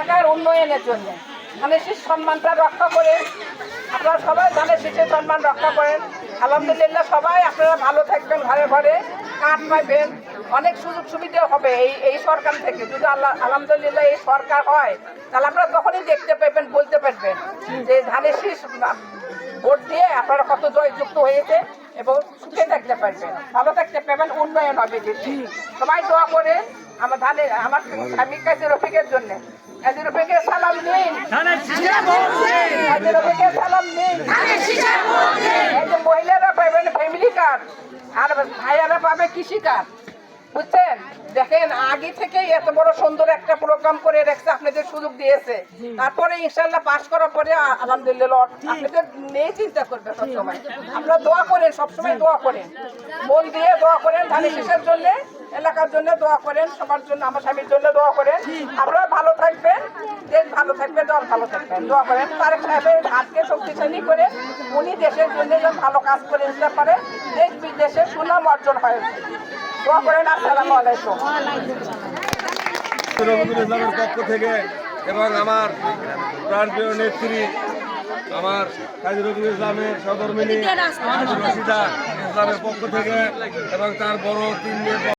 এলাকার উন্নয়নের জন্য ধানের শীষ সম্মানটা রক্ষা করে আপনারা সবাই ধানের শীষের সম্মান রক্ষা করেন। আলহামদুলিল্লাহ সবাই আপনারা ভালো থাকবেন, ঘরে ঘরে কার্ড পাইবেন, অনেক সুযোগ সুবিধা হবে এই সরকার থেকে। যদি আলহামদুলিল্লাহ এই সরকার হয় তাহলে আপনারা তখনই দেখতে পাবেন, বলতে পারবেন যে ধানের শীষ ভোট দিয়ে আপনারা কত জয়যুক্ত হয়েছে এবং সুখে থাকতে পারবেন, ভালো থাকতে পারবেন, উন্নয়ন হবে বেশি। সবাই দোয়া করেন আমার স্বামীর কাছে রফিকের জন্য। রফিকের সালাম নিন, রফিকের সালাম নিন। এই যে মহিলারা পাবেন ফ্যামিলি কার্ড আর ভাইয়ারা পাবে কৃষি কার্ড, বুঝছেন? দেখেন আগে থেকে এত বড় সুন্দর একটা প্রোগ্রাম করে রেখেছে, আপনাদের সুযোগ দিয়েছে। তারপরে ইনশাল্লাহ পাস করার পরে আলহামদুলিল্লাহ আপনাদের নিয়ে চিন্তা করবে সবসময়। আপনারা দোয়া করেন, সবসময় দোয়া করেন, মন দিয়ে দোয়া করেন, ধানের শীষের জন্য, এলাকার জন্য দোয়া করেন, সবার জন্য, আমার স্বামীর জন্য দোয়া করেন। আপনারা ভালো থাকবেন, দেশ ভালো থাকবে, দল ভালো থাকবেন, দোয়া করেন। তারেক সাহেবের হাতকে শক্তিশালী করে উনি দেশের জন্য যেন ভালো কাজ করে দিতে পারে, দেশ বিদেশে সুনাম অর্জন হয়েছে। দোয়া করেন। আসসালামু আলাইকুম। রফিকুল ইসলামের পক্ষ থেকে এবং আমার প্রাণপ্রিয় নেত্রী আমার কাজী রফিকুল ইসলামের সহধর্মিণী রশিদা ইসলামের পক্ষ থেকে এবং তার বড় 3 মেয়ে